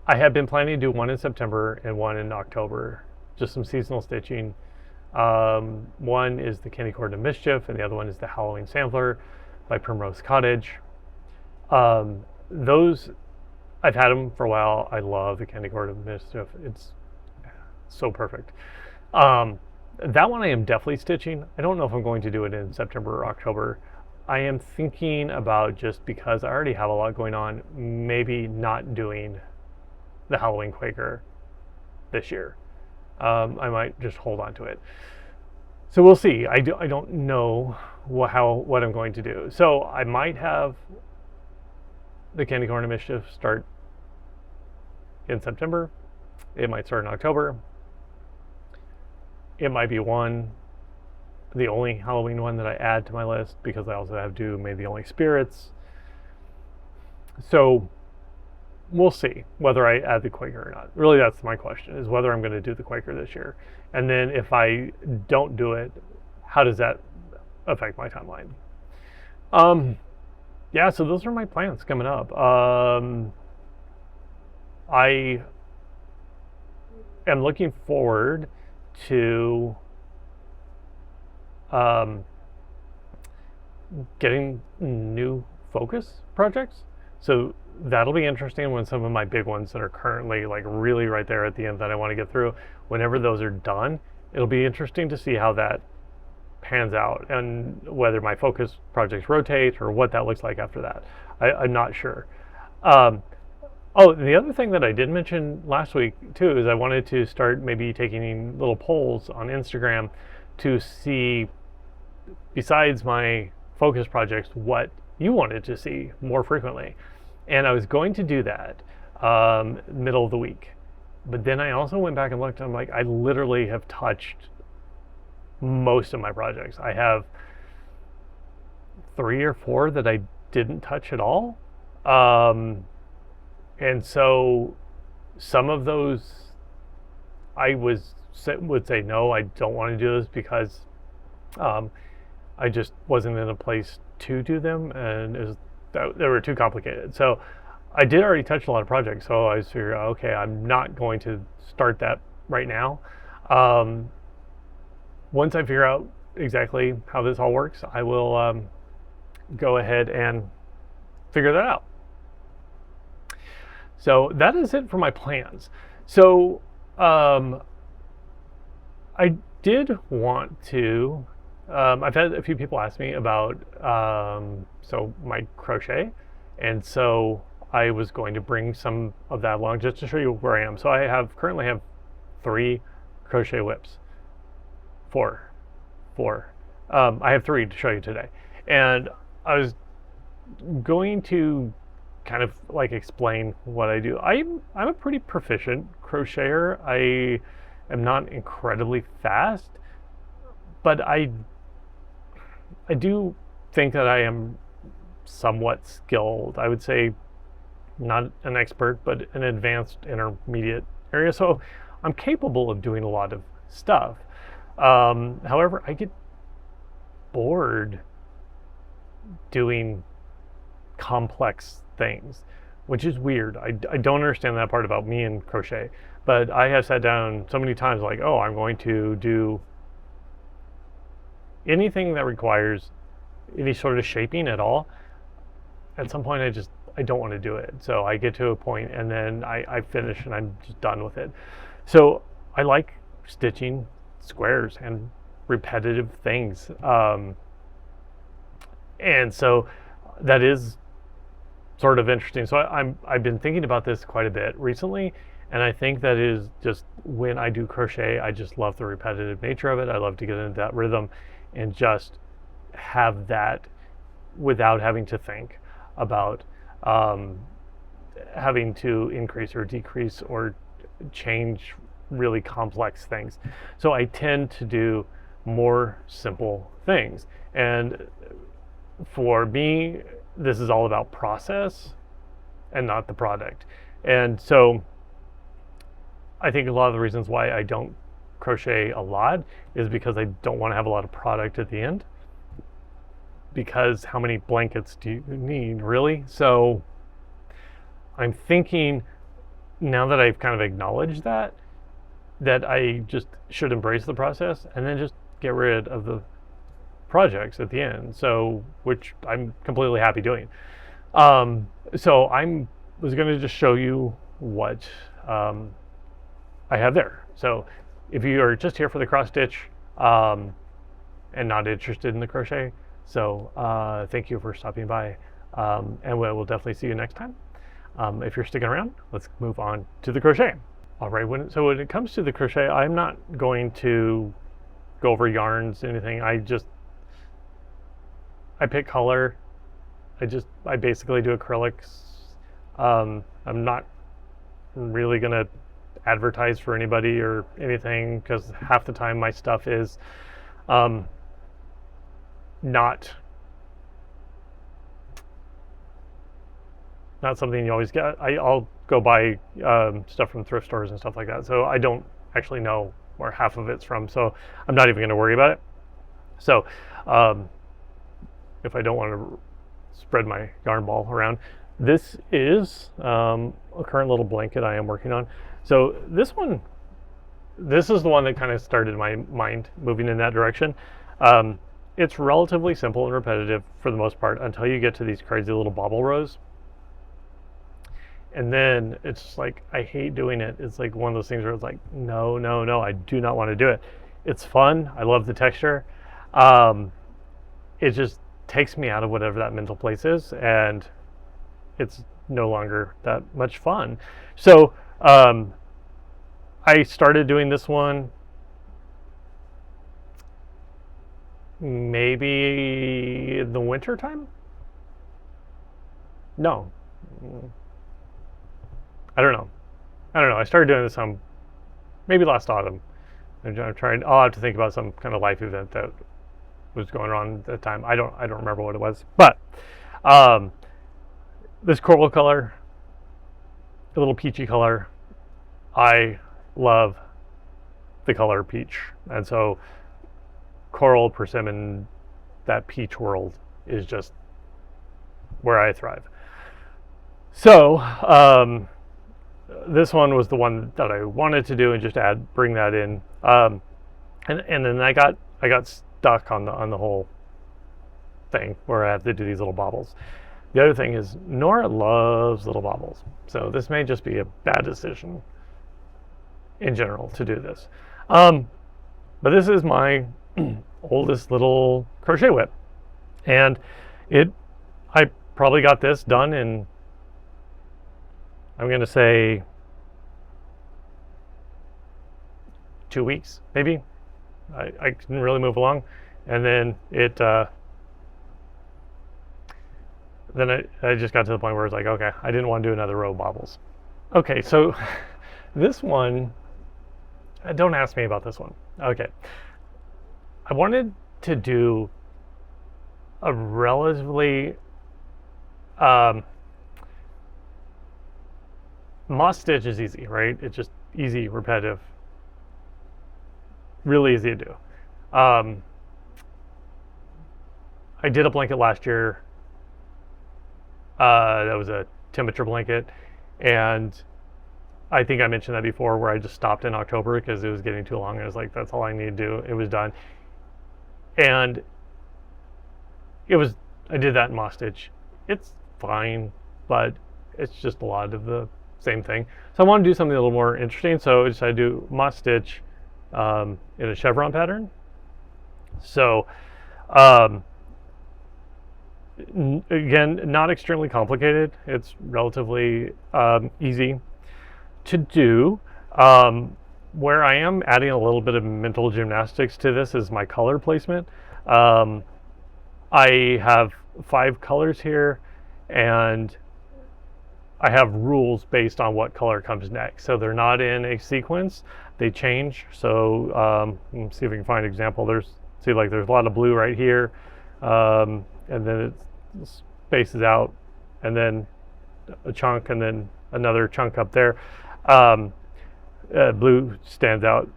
I have been planning to do one in September and one in October, just some seasonal stitching. One is the Candy Cord of Mischief, and the other one is the Halloween Sampler by Primrose Cottage. Those, I've had them for a while. I love the Candy Cord of Mischief. It's so perfect. That one I am definitely stitching. I don't know if I'm going to do it in September or October. I am thinking about, just because I already have a lot going on, maybe not doing the Halloween Quaker this year. I might just hold on to it. So we'll see. I don't know what I'm going to do. So I might have the Candy Corn Mischief start in September. It might start in October. It might be the only Halloween one that I add to my list, because I also have to do maybe only spirits. So we'll see whether I add the Quaker or not. Really, that's my question, is whether I'm going to do the Quaker this year. And then if I don't do it, how does that affect my timeline? Yeah, so those are my plans coming up. I am looking forward to getting new focus projects. So that'll be interesting when some of my big ones that are currently like really right there at the end that I want to get through, whenever those are done, it'll be interesting to see how that pans out and whether my focus projects rotate or what that looks like after that. I'm not sure. Oh, the other thing that I did mention last week too is I wanted to start maybe taking little polls on Instagram to see, besides my focus projects, what you wanted to see more frequently. And I was going to do that middle of the week. But then I also went back and looked, and I'm like, I literally have touched most of my projects. I have 3 or 4 that I didn't touch at all. And so some of those I would say, no, I don't want to do this because I just wasn't in a place to do them, and they were too complicated. So I did already touch a lot of projects, so I was figuring, okay, I'm not going to start that right now. Once I figure out exactly how this all works, I will go ahead and figure that out. So that is it for my plans. So I did want to, I've had a few people ask me about so my crochet, and so I was going to bring some of that along just to show you where I am. So I currently have 3 crochet whips. 4. I have 3 to show you today. And I was going to kind of like explain what I do. I'm a pretty proficient crocheter. I am not incredibly fast, but I do think that I am somewhat skilled. I would say not an expert, but an advanced intermediate area. So I'm capable of doing a lot of stuff. However, I get bored doing complex things, which is weird. I don't understand that part about me and crochet, but I have sat down so many times like, oh, I'm going to do anything that requires any sort of shaping at all. At some point I don't want to do it. So I get to a point and then I finish and I'm just done with it. So I like stitching squares and repetitive things. And so that is sort of interesting. So I've been thinking about this quite a bit recently, and I think that is just when I do crochet, I just love the repetitive nature of it. I love to get into that rhythm and just have that without having to think about having to increase or decrease or change really complex things. So I tend to do more simple things. And for me, this is all about process and not the product. And so I think a lot of the reasons why I don't crochet a lot is because I don't want to have a lot of product at the end. Because how many blankets do you need, really? So I'm thinking, now that I've kind of acknowledged that I just should embrace the process and then just get rid of the projects at the end. So, which I'm completely happy doing. So I was going to just show you what I have there. So if you are just here for the cross stitch and not interested in the crochet, so thank you for stopping by, and we'll definitely see you next time. If you're sticking around, let's move on to the crochet. All right, when it comes to the crochet, I'm not going to go over yarns, anything. I pick color. I basically do acrylics. I'm not really gonna advertise for anybody or anything because half the time my stuff is not something you always get. I'll go buy stuff from thrift stores and stuff like that. So I don't actually know where half of it's from. So I'm not even going to worry about it. So if I don't want to spread my yarn ball around, this is a current little blanket I am working on. So this is the one that kind of started my mind moving in that direction. It's relatively simple and repetitive for the most part until you get to these crazy little bobble rows. And then it's just like, I hate doing it. It's like one of those things where it's like, no, I do not want to do it. It's fun. I love the texture. It just takes me out of whatever that mental place is, and it's no longer that much fun. So I started doing this one maybe in the winter time? No. I don't know. I started doing this maybe last autumn. I'll have to think about some kind of life event that was going on at the time. I don't remember what it was. But this coral color, a little peachy color, I love the color peach. And so coral, persimmon, that peach world is just where I thrive. So this one was the one that I wanted to do and just bring that in. And then I got stuck on the whole thing where I have to do these little bobbles. The other thing is Nora loves little bobbles. So this may just be a bad decision in general to do this. But this is my oldest little crochet whip. And I probably got this done in, I'm going to say 2 weeks, maybe. I can really move along. And then then I just got to the point where it's like, okay, I didn't want to do another row of bobbles. Okay, so this one, don't ask me about this one. Okay, I wanted to do a relatively moss stitch is easy, right? It's just easy, repetitive, really easy to do. I did a blanket last year. That was a temperature blanket, and I think I mentioned that before, where I just stopped in October because it was getting too long. I was like, that's all I need to do. It was done, and I did that in moss stitch. It's fine, but it's just a lot of the same thing. So I want to do something a little more interesting. So I decided to do moss stitch in a chevron pattern. So again, not extremely complicated. It's relatively easy to do. Where I am adding a little bit of mental gymnastics to this is my color placement. I have 5 colors here, and I have rules based on what color comes next. So they're not in a sequence, they change. So let's see if we can find an example. There's a lot of blue right here, and then it spaces out, and then a chunk, and then another chunk up there. Blue stands out.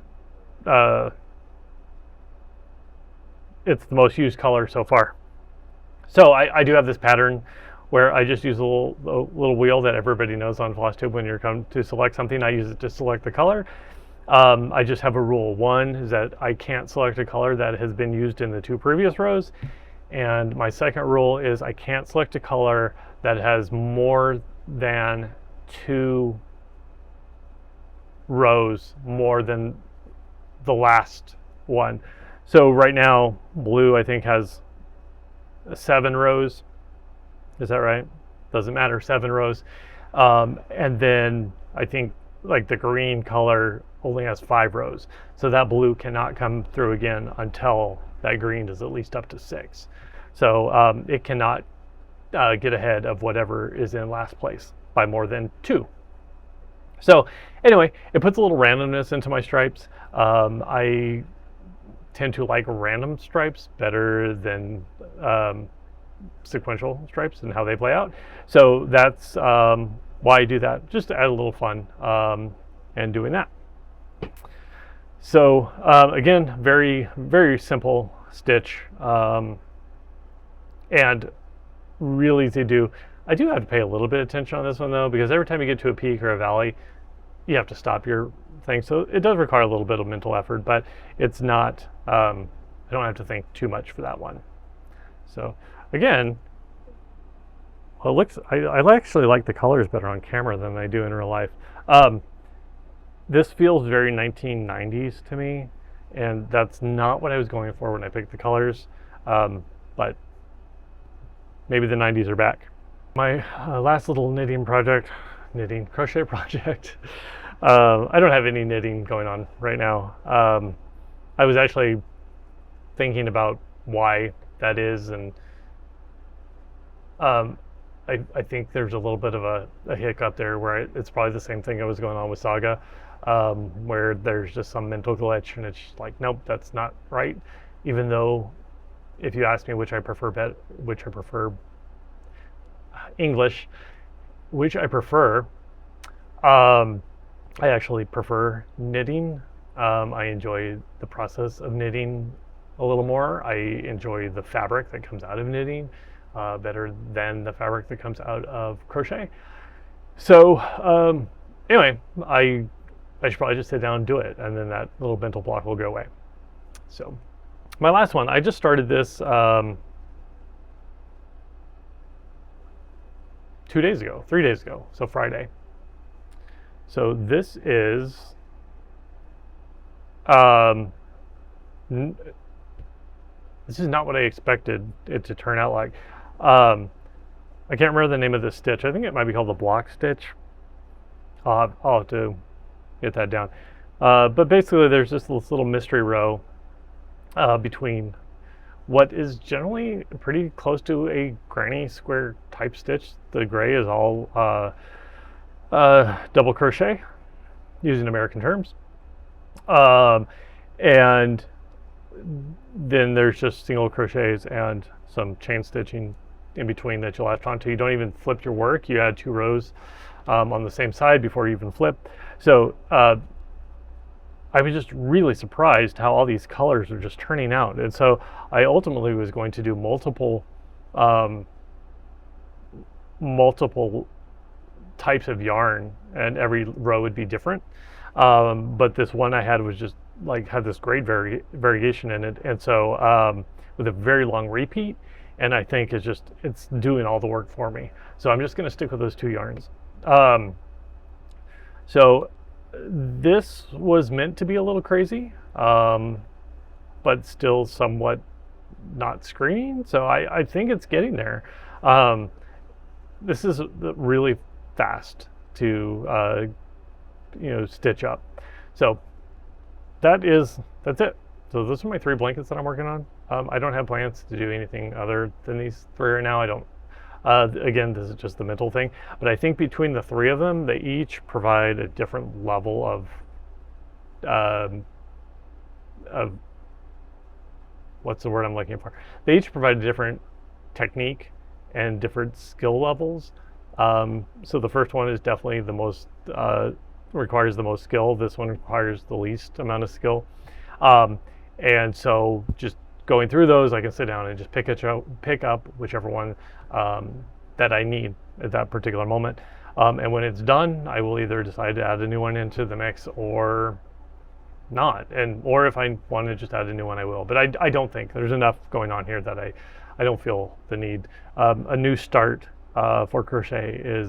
It's the most used color so far. So I do have this pattern where I just use a little wheel that everybody knows on FlossTube. When you're come to select something, I use it to select the color. I just have a rule. One is that I can't select a color that has been used in the 2 previous rows. And my second rule is I can't select a color that has more than 2 rows more than the last one. So right now, blue I think has 7 rows. Is that right? Doesn't matter, 7 rows. And then I think like the green color only has 5 rows. So that blue cannot come through again until that green is at least up to 6. So it cannot get ahead of whatever is in last place by more than 2. So anyway, it puts a little randomness into my stripes. I tend to like random stripes better than sequential stripes and how they play out. So that's why I do that, just to add a little fun and doing that. So again, very, very simple stitch and really easy to do. I do have to pay a little bit of attention on this one though, because every time you get to a peak or a valley, you have to stop your thing. So it does require a little bit of mental effort, but it's not, I don't have to think too much for that one. So again, well, I actually like the colors better on camera than I do in real life. This feels very 1990s to me, and that's not what I was going for when I picked the colors, but maybe the 90s are back. My last little crochet project. I don't have any knitting going on right now. I was actually thinking about why that is, and I think there's a little bit of a hiccup there where it's probably the same thing that was going on with SAGA, where there's just some mental glitch, and it's like, nope, that's not right. Even though, if you ask me which I prefer English, which I prefer, I actually prefer knitting. I enjoy the process of knitting a little more. I enjoy the fabric that comes out of knitting better than the fabric that comes out of crochet. So anyway, I should probably just sit down and do it, and then that little mental block will go away. So my last one, I just started this 3 days ago, so Friday. So this is this is not what I expected it to turn out like. I can't remember the name of this stitch. I think it might be called the block stitch. I'll have to get that down. But basically there's just this little mystery row between what is generally pretty close to a granny square type stitch. The gray is all double crochet using American terms. And then there's just single crochets and some chain stitching in between that you'll latch onto. You don't even flip your work. You add 2 rows on the same side before you even flip. So I was just really surprised how all these colors are just turning out. And so I ultimately was going to do multiple types of yarn, and every row would be different. But this one I had was just like had this great variation in it, and so with a very long repeat, and I think it's doing all the work for me. So I'm just going to stick with those 2 yarns. So this was meant to be a little crazy, but still somewhat not screaming. So I think it's getting there. This is really fast to stitch up. So that's it. So those are my 3 blankets that I'm working on. I don't have plans to do anything other than these 3 right now. I don't. Again, this is just the mental thing, but I think between the 3 of them, they each provide a different level of what's the word I'm looking for? They each provide a different technique and different skill levels. So the first one is definitely the most requires the most skill. This one requires the least amount of skill. And so just going through those, I can sit down and just pick up whichever one that I need at that particular moment. And when it's done, I will either decide to add a new one into the mix or not. Or if I want to just add a new one, I will. But I don't think there's enough going on here that I don't feel the need. A new start for crochet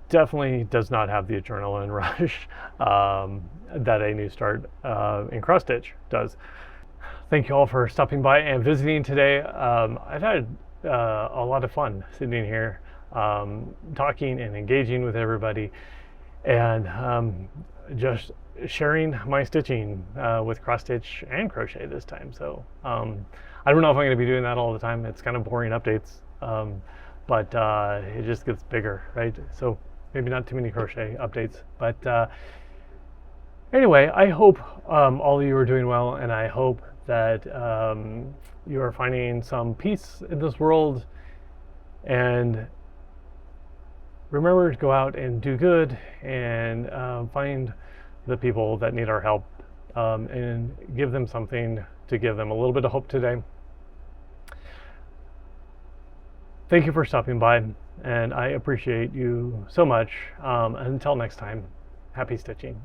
definitely does not have the adrenaline rush that a new start in cross stitch does. Thank you all for stopping by and visiting today. I've had a lot of fun sitting here talking and engaging with everybody, and just sharing my stitching with cross stitch and crochet this time. So I don't know if I'm going to be doing that all the time. It's kind of boring updates, but it just gets bigger, right? So maybe not too many crochet updates, but anyway, I hope all of you are doing well, and I hope that you are finding some peace in this world, and remember to go out and do good and find the people that need our help, and give them something to give them a little bit of hope today. Thank you for stopping by, and I appreciate you so much. Until next time, happy stitching.